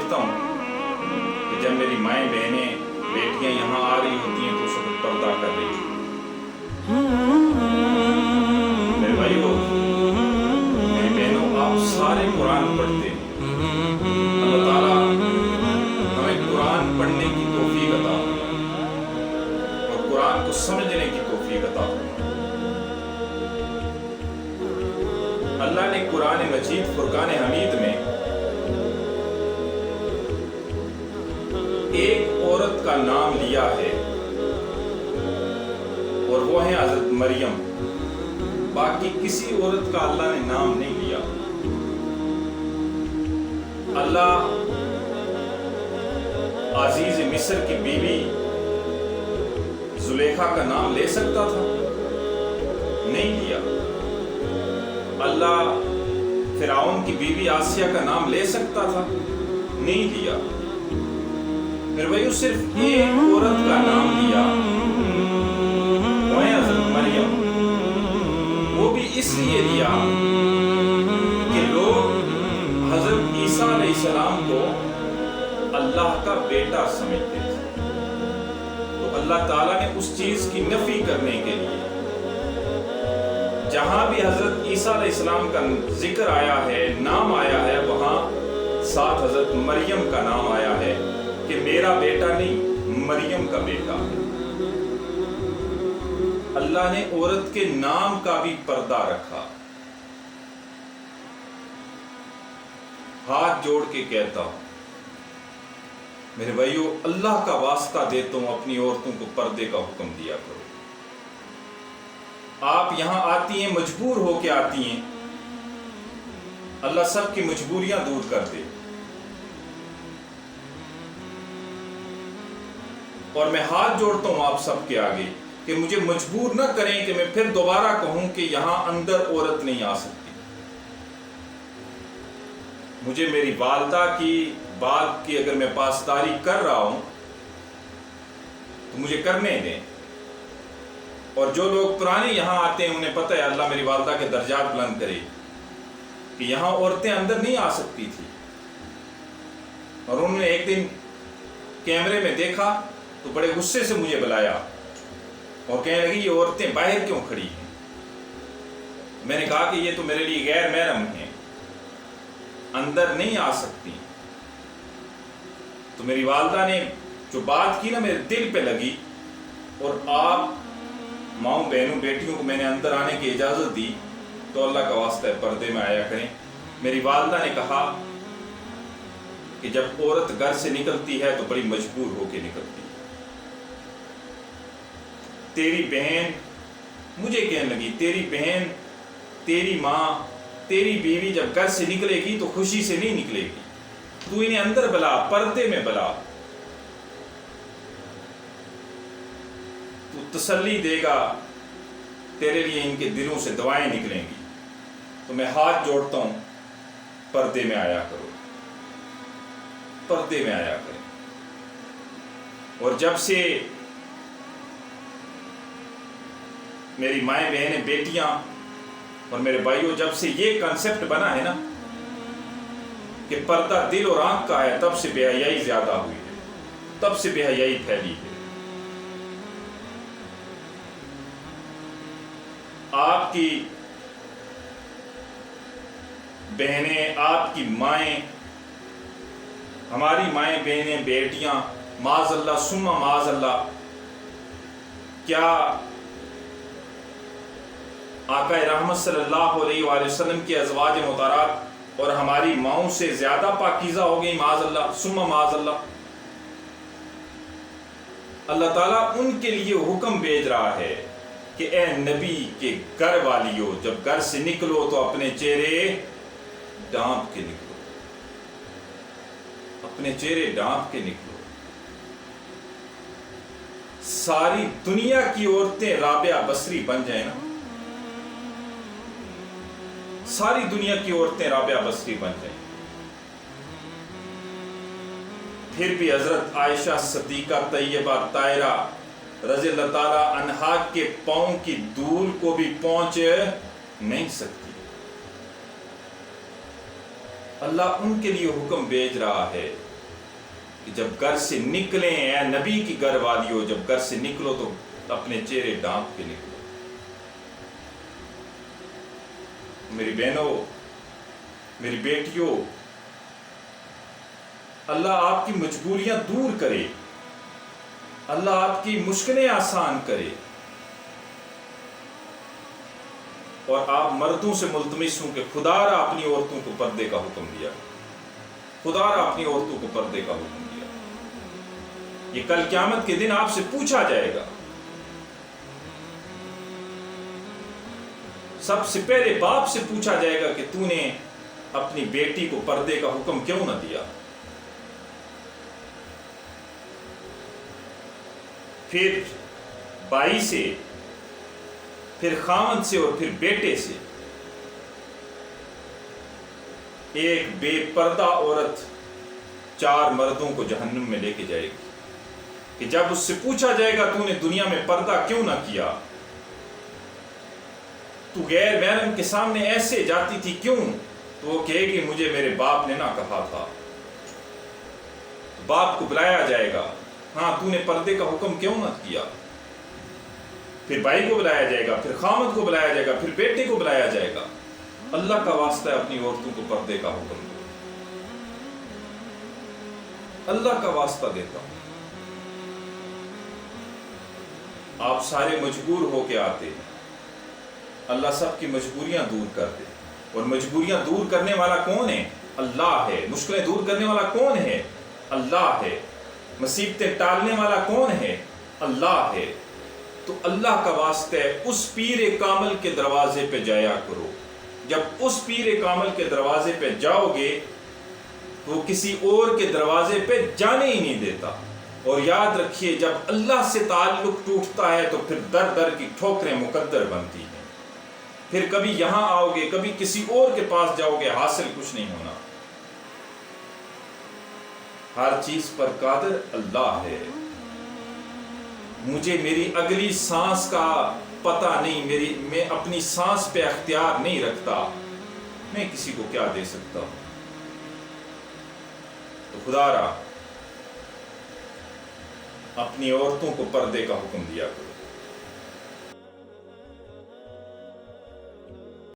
دیکھتا ہوں کہ جب میری مائیں بہنیں بیٹیاں یہاں آ رہی ہوتی ہیں تو اس وقت پردہ کر رہی ہیں۔ میرے بھائیو، میری بہنوں، آپ سارے قرآن پڑھتے ہیں۔ اللہ تعالیٰ ہمیں قرآن پڑھنے کی توفیق عطا فرمائے اور قرآن کو سمجھنے کی توفیق عطا فرمائے۔ اللہ نے قرآن مجید فرقان حمید میں ایک عورت کا نام لیا ہے اور وہ ہے حضرت مریم۔ باقی کسی عورت کا اللہ نے نام نہیں لیا۔ اللہ عزیز مصر کی بیوی زلیخا کا نام لے سکتا تھا؟ نہیں لیا۔ اللہ فرعون کی بیوی آسیہ کا نام لے سکتا تھا؟ نہیں لیا۔ پھر بھائیو صرف ایک عورت کا نام لیا، وہ ہے حضرت مریم۔ وہ بھی اس لیے لیا کہ لوگ حضرت عیسیٰ علیہ السلام کو اللہ کا بیٹا سمجھتے تھے، تو اللہ تعالیٰ نے اس چیز کی نفی کرنے کے لیے جہاں بھی حضرت عیسیٰ علیہ السلام کا ذکر آیا ہے، نام آیا ہے، وہاں ساتھ حضرت مریم کا نام آیا ہے کہ میرا بیٹا نہیں، مریم کا بیٹا ہے۔ اللہ نے عورت کے نام کا بھی پردہ رکھا۔ ہاتھ جوڑ کے کہتا ہوں میرے بھائیو، اللہ کا واسطہ دیتا ہوں، اپنی عورتوں کو پردے کا حکم دیا کرو۔ آپ یہاں آتی ہیں، مجبور ہو کے آتی ہیں، اللہ سب کی مجبوریاں دور کر دے۔ اور میں ہاتھ جوڑتا ہوں آپ سب کے آگے کہ مجھے مجبور نہ کریں کہ میں پھر دوبارہ کہوں کہ یہاں اندر عورت نہیں آ سکتی۔ مجھے میری والدہ کی بات کی اگر میں پاسداری کر رہا ہوں تو مجھے کرنے دیں۔ اور جو لوگ پرانے یہاں آتے ہیں انہیں پتہ ہے، اللہ میری والدہ کے درجات بلند کرے، کہ یہاں عورتیں اندر نہیں آ سکتی تھی۔ اور انہوں نے ایک دن کیمرے میں دیکھا تو بڑے غصے سے مجھے بلایا اور کہنے لگی یہ عورتیں باہر کیوں کھڑی ہیں؟ میں نے کہا کہ یہ تو میرے لیے غیر محرم ہیں، اندر نہیں آ سکتی۔ تو میری والدہ نے جو بات کی نا، میرے دل پہ لگی، اور آپ ماؤں بہنوں بیٹیوں کو میں نے اندر آنے کی اجازت دی، تو اللہ کا واسطہ ہے پردے میں آیا کریں۔ میری والدہ نے کہا کہ جب عورت گھر سے نکلتی ہے تو بڑی مجبور ہو کے نکلتی ہے۔ تیری بہن مجھے کہنے لگی، تیری بہن، تیری ماں، تیری بیوی جب گھر سے نکلے گی تو خوشی سے نہیں نکلے گی، تو انہیں اندر بلا، پردے میں بلا، تو تسلی دے گا، تیرے لیے ان کے دلوں سے دعائیں نکلیں گی۔ تو میں ہاتھ جوڑتا ہوں، پردے میں آیا کرو، پردے میں آیا کریں۔ اور جب سے میری مائیں بہنیں بیٹیاں اور میرے بھائیوں، جب سے یہ کنسپٹ بنا ہے نا کہ پردہ دل اور آنکھ کا ہے، تب سے بے حیائی زیادہ ہوئی ہے، تب سے بے حیائی پھیلی ہے۔ آپ کی بہنیں، آپ کی مائیں، ہماری مائیں بہنیں بیٹیاں، معاذ اللہ ثم معاذ اللہ، کیا آقا رحمت صلی اللہ علیہ وآلہ وسلم کی ازواج مطہرات اور ہماری ماؤں سے زیادہ پاکیزہ ہو گئی؟ معاذ اللہ ثم معاذ اللہ۔ اللہ تعالیٰ ان کے لیے حکم بھیج رہا ہے کہ اے نبی کے گھر والیو، جب گھر سے نکلو تو اپنے چہرے ڈھانپ کے نکلو، اپنے چہرے ڈھانپ کے نکلو۔ ساری دنیا کی عورتیں رابعہ بصری بن جائیں نا، ساری دنیا کی عورتیں رابعہ بصری بن جائیں، پھر بھی حضرت عائشہ صدیقہ طیبہ طاہرہ رضی اللہ تعالیٰ عنہا کے پاؤں کی دھول کو بھی پہنچ نہیں سکتی۔ اللہ ان کے لیے حکم بھیج رہا ہے کہ جب گھر سے نکلیں، اے نبی کی گھر والیوں، جب گھر سے نکلو تو اپنے چہرے ڈھانپ کے نکلو۔ میری بہنوں، میری بیٹیوں، اللہ آپ کی مجبوریاں دور کرے، اللہ آپ کی مشکلیں آسان کرے، اور آپ مردوں سے ملتمس ہوں کہ خدا را اپنی عورتوں کو پردے کا حکم دیا، خدا را اپنی عورتوں کو پردے کا حکم دیا۔ یہ کل قیامت کے دن آپ سے پوچھا جائے گا۔ سب سے پہلے باپ سے پوچھا جائے گا کہ تو نے اپنی بیٹی کو پردے کا حکم کیوں نہ دیا؟ پھر بھائی سے، پھر خاوند سے، اور پھر بیٹے سے۔ ایک بے پردہ عورت 4 مردوں کو جہنم میں لے کے جائے گی کہ جب اس سے پوچھا جائے گا تو نے دنیا میں پردہ کیوں نہ کیا، تو غیر محرم کے سامنے ایسے جاتی تھی کیوں؟ تو وہ کہے گی مجھے میرے باپ نے نہ کہا تھا۔ باپ کو بلایا جائے گا، ہاں تو نے پردے کا حکم کیوں نہ کیا؟ پھر بھائی کو بلایا جائے گا، پھر خامد کو بلایا جائے گا، پھر بیٹے کو بلایا جائے گا۔ اللہ کا واسطہ ہے اپنی عورتوں کو پردے کا حکم دو، اللہ کا واسطہ دیتا ہوں۔ آپ سارے مجبور ہو کے آتے ہیں، اللہ سب کی مجبوریاں دور کر دے۔ اور مجبوریاں دور کرنے والا کون ہے؟ اللہ ہے۔ مشکلیں دور کرنے والا کون ہے؟ اللہ ہے۔ مصیبتیں ٹالنے والا کون ہے؟ اللہ ہے۔ تو اللہ کا واسطہ ہے اس پیر کامل کے دروازے پہ جایا کرو۔ جب اس پیر کامل کے دروازے پہ جاؤ گے تو وہ کسی اور کے دروازے پہ جانے ہی نہیں دیتا۔ اور یاد رکھیے جب اللہ سے تعلق ٹوٹتا ہے تو پھر در در کی ٹھوکریں مقدر بنتی ہیں۔ پھر کبھی یہاں آؤ گے، کبھی کسی اور کے پاس جاؤ گے، حاصل کچھ نہیں ہونا۔ ہر چیز پر قادر اللہ ہے۔ مجھے میری اگلی سانس کا پتہ نہیں، میں اپنی سانس پہ اختیار نہیں رکھتا، میں کسی کو کیا دے سکتا ہوں؟ تو خدا را اپنی عورتوں کو پردے کا حکم دیا کرو۔